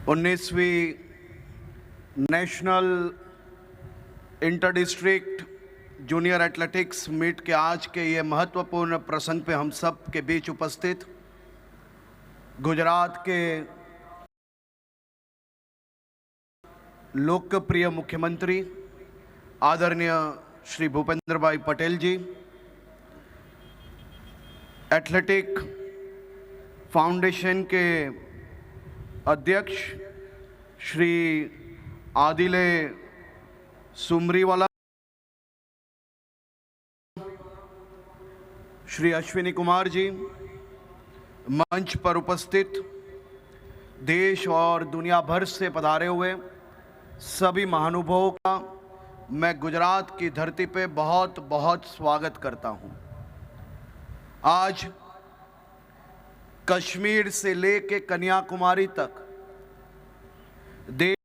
19वीं national inter district junior athletics meet के आज के ये महत्वपूर्ण प्रसंग पे हम सब के बीच उपस्थित गुजरात के लोकप्रिय मुख्यमंत्री आदरणीय श्री भूपेंद्र भाई पटेल जी, एथलेटिक फाउंडेशन के अध्यक्ष श्री आदिले सुमरीवाला, श्री अश्विनी कुमार जी, मंच पर उपस्थित देश और दुनिया भर से पधारे हुए सभी महानुभावों का मैं गुजरात की धरती पे बहुत बहुत स्वागत करता हूं। आज कश्मीर से लेके कन्याकुमारी तक देश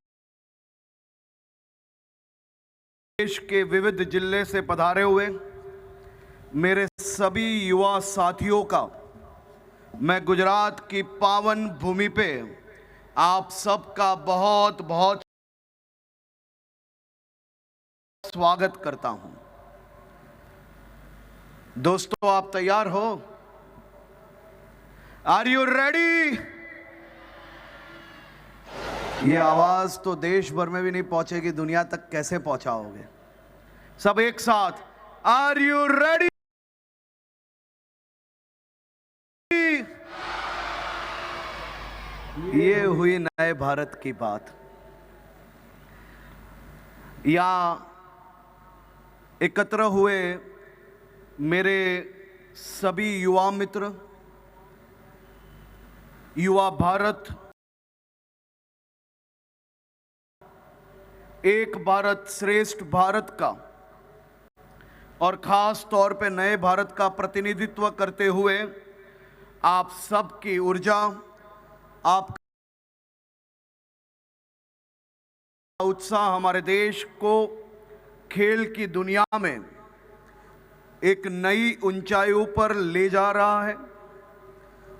के विविध जिले से पधारे हुए मेरे सभी युवा साथियों का मैं गुजरात की पावन भूमि पे आप सबका बहुत बहुत स्वागत करता हूं। दोस्तों, आप तैयार हो? Are you ready? ये आवाज तो देश भर में भी नहीं पहुंचेगी, दुनिया तक कैसे पहुंचाओगे? सब एक साथ, आर यू रेडी? ये हुई नए भारत की बात। यहाँ एकत्र हुए मेरे सभी युवा मित्र, युवा भारत, एक भारत श्रेष्ठ भारत का और खास तौर पे नए भारत का प्रतिनिधित्व करते हुए आप सबकी ऊर्जा, आपका उत्साह हमारे देश को खेल की दुनिया में एक नई ऊंचाइयों पर ले जा रहा है।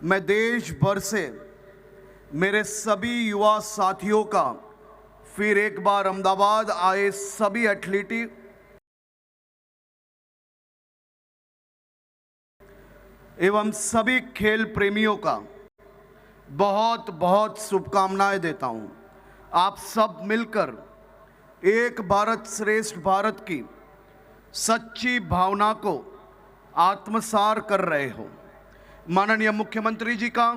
मैं देश भर से मेरे सभी युवा साथियों का फिर एक बार अहमदाबाद आए सभी एथलीट एवं सभी खेल प्रेमियों का बहुत बहुत शुभकामनाएं देता हूं। आप सब मिलकर एक भारत श्रेष्ठ भारत की सच्ची भावना को आत्मसार कर रहे हो। माननीय मुख्यमंत्री जी का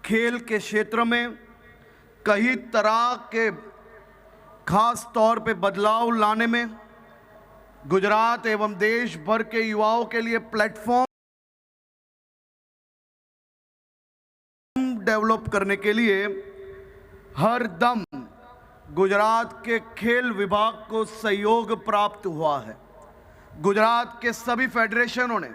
खेल के क्षेत्र में कई तरह के खास तौर पे बदलाव लाने में गुजरात एवं देश भर के युवाओं के लिए प्लेटफॉर्म डेवलप करने के लिए हर दम गुजरात के खेल विभाग को सहयोग प्राप्त हुआ है। गुजरात के सभी फेडरेशनों ने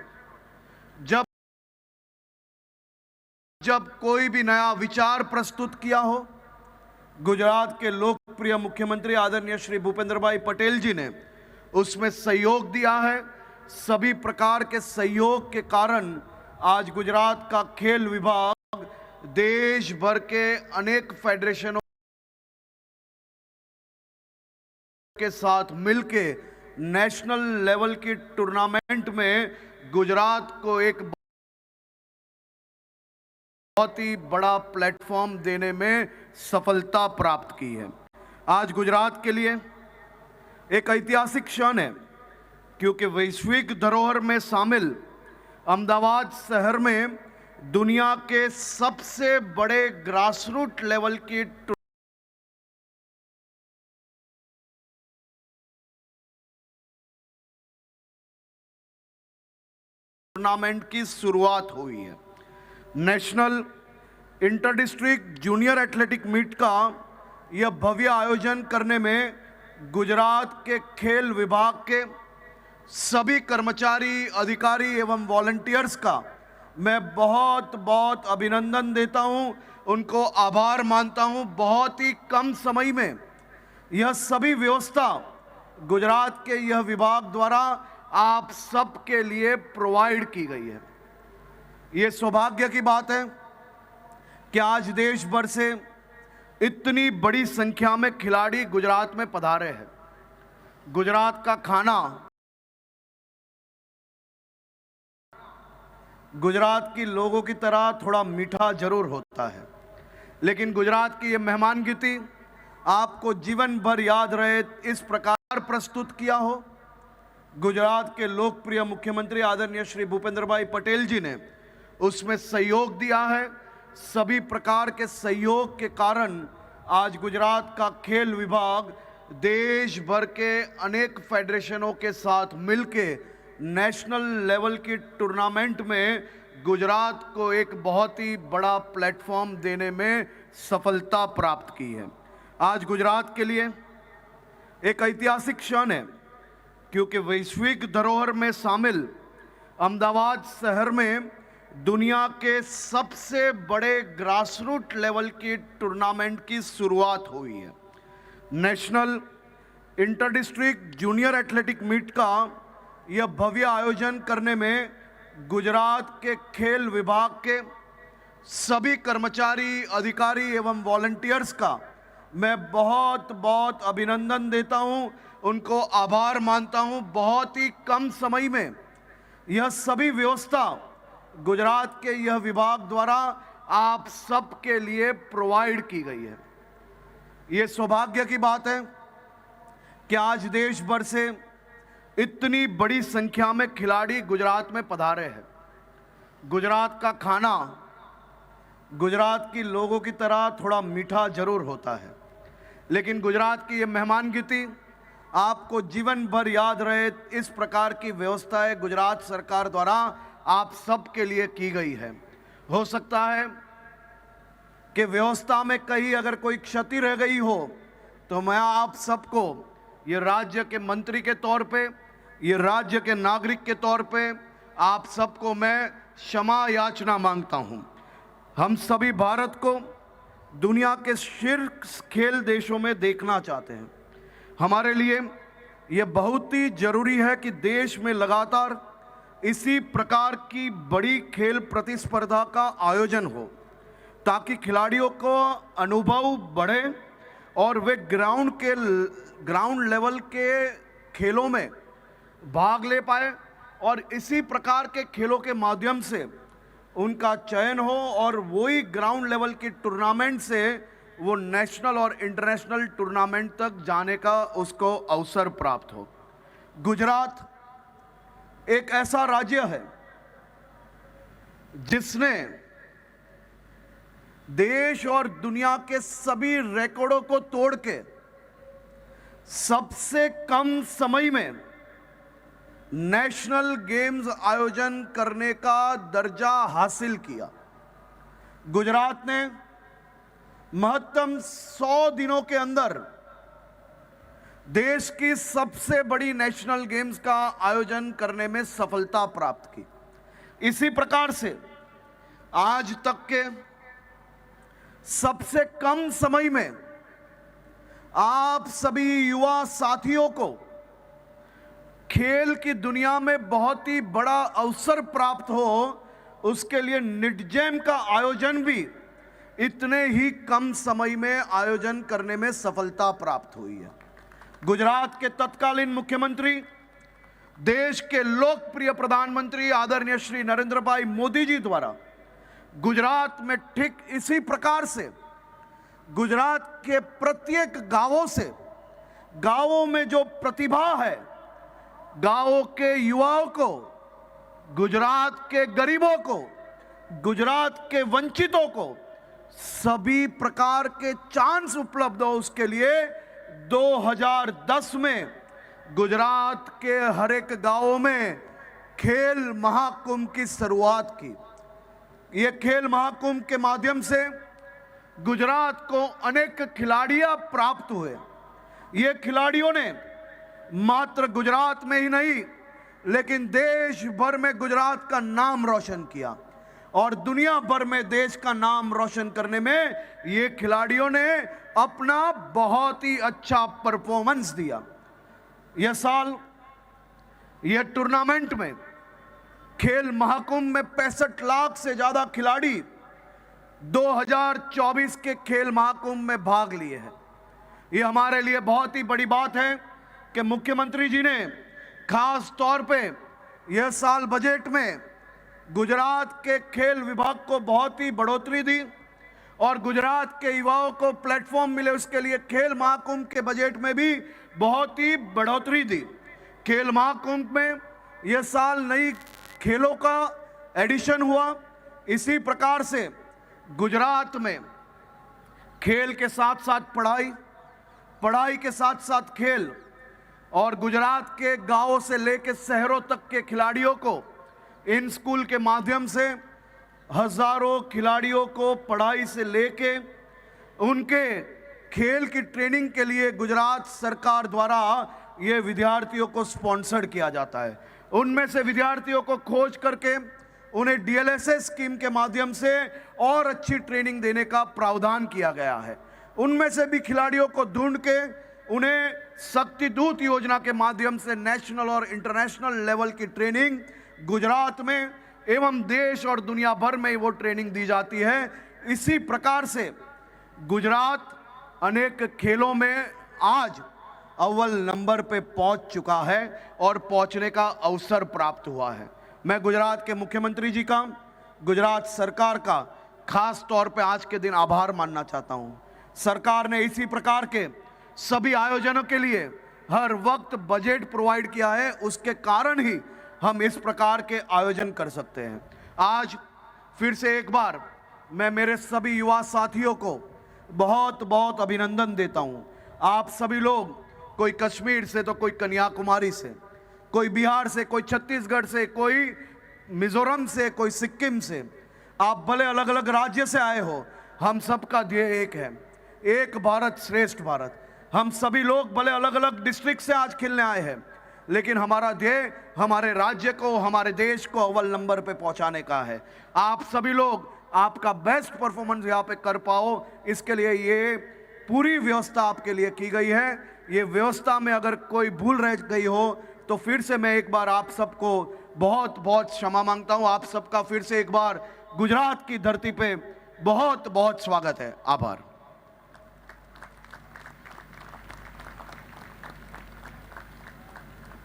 जब कोई भी नया विचार प्रस्तुत किया हो, गुजरात के लोकप्रिय मुख्यमंत्री आदरणीय श्री भूपेंद्र भाई पटेल जी ने उसमें सहयोग दिया है। सभी प्रकार के सहयोग के कारण आज गुजरात का खेल विभाग देश भर के अनेक फेडरेशनों के साथ मिलके नेशनल लेवल की टूर्नामेंट में गुजरात को एक बहुत ही बड़ा प्लेटफॉर्म देने में सफलता प्राप्त की है। आज गुजरात के लिए एक ऐतिहासिक क्षण है, क्योंकि वैश्विक धरोहर में शामिल अहमदाबाद शहर में दुनिया के सबसे बड़े ग्रासरूट लेवल की टूर्नामेंट की शुरुआत हुई है। National inter district junior athletic meet का यह भव्य आयोजन करने में गुजरात के खेल विभाग के सभी कर्मचारी, अधिकारी एवं वॉलंटियर्स का मैं बहुत बहुत अभिनंदन देता हूं, उनको आभार मानता हूं। बहुत ही कम समय में यह सभी व्यवस्था गुजरात के यह विभाग द्वारा आप सबके लिए प्रोवाइड की गई है। ये सौभाग्य की बात है कि आज देश भर से इतनी बड़ी संख्या में खिलाड़ी गुजरात में पधारे हैं। गुजरात का खाना, गुजरात की लोगों की तरह थोड़ा मीठा जरूर होता है, लेकिन गुजरात की ये मेहमानगीती आपको जीवन भर याद रहे, इस प्रकार प्रस्तुत किया हो। गुजरात के लोकप्रिय मुख्यमंत्री आदरणीय श्री भूपेंद्र भाई पटेल जी ने उसमें सहयोग दिया है। सभी प्रकार के सहयोग के कारण आज गुजरात का खेल विभाग देश भर के अनेक फेडरेशनों के साथ मिलके नेशनल लेवल की टूर्नामेंट में गुजरात को एक बहुत ही बड़ा प्लेटफॉर्म देने में सफलता प्राप्त की है। आज गुजरात के लिए एक ऐतिहासिक क्षण है, क्योंकि वैश्विक धरोहर में शामिल अहमदाबाद शहर में दुनिया के सबसे बड़े ग्रासरूट लेवल की टूर्नामेंट की शुरुआत हुई है। National inter district junior athletic meet का यह भव्य आयोजन करने में गुजरात के खेल विभाग के सभी कर्मचारी, अधिकारी एवं वॉलंटियर्स का मैं बहुत बहुत अभिनंदन देता हूं, उनको आभार मानता हूं। बहुत ही कम समय में यह सभी व्यवस्था गुजरात के यह विभाग द्वारा आप सबके लिए प्रोवाइड की गई है। ये सौभाग्य की बात है कि आज देश भर से इतनी बड़ी संख्या में खिलाड़ी गुजरात में पधारे हैं। गुजरात का खाना गुजरात की लोगों की तरह थोड़ा मीठा जरूर होता है, लेकिन गुजरात की ये मेहमानगीती आपको जीवन भर याद रहे, इस प्रकार की व्यवस्थाएं गुजरात सरकार द्वारा आप सबके लिए की गई है। हो सकता है कि व्यवस्था में कहीं अगर कोई क्षति रह गई हो तो मैं आप सबको ये राज्य के मंत्री के तौर पे, ये राज्य के नागरिक के तौर पे आप सबको मैं क्षमा याचना मांगता हूं। हम सभी भारत को दुनिया के शीर्ष खेल देशों में देखना चाहते हैं। हमारे लिए ये बहुत ही जरूरी है कि देश में लगातार इसी प्रकार की बड़ी खेल प्रतिस्पर्धा का आयोजन हो, ताकि खिलाड़ियों को अनुभव बढ़े और वे ग्राउंड लेवल के खेलों में भाग ले पाए और इसी प्रकार के खेलों के माध्यम से उनका चयन हो और वही ग्राउंड लेवल की टूर्नामेंट से वो नेशनल और इंटरनेशनल टूर्नामेंट तक जाने का उसको अवसर प्राप्त हो। गुजरात एक ऐसा राज्य है जिसने देश और दुनिया के सभी रिकॉर्डों को तोड़ के सबसे कम समय में नेशनल गेम्स आयोजन करने का दर्जा हासिल किया। गुजरात ने महत्तम 100 दिनों के अंदर देश की सबसे बड़ी नेशनल गेम्स का आयोजन करने में सफलता प्राप्त की। इसी प्रकार से आज तक के सबसे कम समय में आप सभी युवा साथियों को खेल की दुनिया में बहुत ही बड़ा अवसर प्राप्त हो, उसके लिए निटजेम का आयोजन भी इतने ही कम समय में आयोजन करने में सफलता प्राप्त हुई है। गुजरात के तत्कालीन मुख्यमंत्री, देश के लोकप्रिय प्रधानमंत्री आदरणीय श्री नरेंद्र भाई मोदी जी द्वारा गुजरात में ठीक इसी प्रकार से गुजरात के प्रत्येक गांवों से, गांवों में जो प्रतिभा है, गांवों के युवाओं को, गुजरात के गरीबों को, गुजरात के वंचितों को सभी प्रकार के चांस उपलब्ध हो, उसके लिए 2010 में गुजरात के हर एक गांव में खेल महाकुंभ की शुरुआत की। ये खेल महाकुंभ के माध्यम से गुजरात को अनेक खिलाड़ियां प्राप्त हुए। ये खिलाड़ियों ने मात्र गुजरात में ही नहीं, लेकिन देश भर में गुजरात का नाम रोशन किया और दुनिया भर में देश का नाम रोशन करने में ये खिलाड़ियों ने अपना बहुत ही अच्छा परफॉर्मेंस दिया। यह साल यह टूर्नामेंट में खेल महाकुंभ में 65 लाख से ज्यादा खिलाड़ी 2024 के खेल महाकुंभ में भाग लिए हैं। ये हमारे लिए बहुत ही बड़ी बात है कि मुख्यमंत्री जी ने खास तौर पे यह साल बजट में गुजरात के खेल विभाग को बहुत ही बढ़ोतरी दी और गुजरात के युवाओं को प्लेटफॉर्म मिले, उसके लिए खेल महाकुंभ के बजट में भी बहुत ही बढ़ोतरी दी। खेल महाकुंभ में यह साल नई खेलों का एडिशन हुआ। इसी प्रकार से गुजरात में खेल के साथ साथ पढ़ाई, पढ़ाई के साथ साथ खेल, और गुजरात के गांवों से लेकर शहरों तक के खिलाड़ियों को इन स्कूल के माध्यम से हजारों खिलाड़ियों को पढ़ाई से लेके उनके खेल की ट्रेनिंग के लिए गुजरात सरकार द्वारा ये विद्यार्थियों को स्पॉन्सर किया जाता है। उनमें से विद्यार्थियों को खोज करके उन्हें डीएलएसएस स्कीम के माध्यम से और अच्छी ट्रेनिंग देने का प्रावधान किया गया है। उनमें से भी खिलाड़ियों को ढूंढ के उन्हें शक्ति दूत योजना के माध्यम से नेशनल और इंटरनेशनल लेवल की ट्रेनिंग गुजरात में एवं देश और दुनिया भर में वो ट्रेनिंग दी जाती है। इसी प्रकार से गुजरात अनेक खेलों में आज अव्वल नंबर पे पहुंच चुका है और पहुंचने का अवसर प्राप्त हुआ है। मैं गुजरात के मुख्यमंत्री जी का, गुजरात सरकार का खास तौर पे आज के दिन आभार मानना चाहता हूं। सरकार ने इसी प्रकार के सभी आयोजनों के लिए हर वक्त बजट प्रोवाइड किया है, उसके कारण ही हम इस प्रकार के आयोजन कर सकते हैं। आज फिर से एक बार मैं मेरे सभी युवा साथियों को बहुत बहुत अभिनंदन देता हूं। आप सभी लोग, कोई कश्मीर से तो कोई कन्याकुमारी से, कोई बिहार से, कोई छत्तीसगढ़ से, कोई मिजोरम से, कोई सिक्किम से, आप भले अलग अलग राज्य से आए हो, हम सबका ध्येय एक है, एक भारत श्रेष्ठ भारत। हम सभी लोग भले अलग अलग डिस्ट्रिक्ट से आज खेलने आए हैं, लेकिन हमारा ध्येय हमारे राज्य को, हमारे देश को अव्वल नंबर पे पहुंचाने का है। आप सभी लोग आपका बेस्ट परफॉर्मेंस यहाँ पे कर पाओ, इसके लिए ये पूरी व्यवस्था आपके लिए की गई है। ये व्यवस्था में अगर कोई भूल रह गई हो तो फिर से मैं एक बार आप सबको बहुत बहुत क्षमा मांगता हूँ। आप सबका फिर से एक बार गुजरात की धरती पे बहुत बहुत स्वागत है। आभार।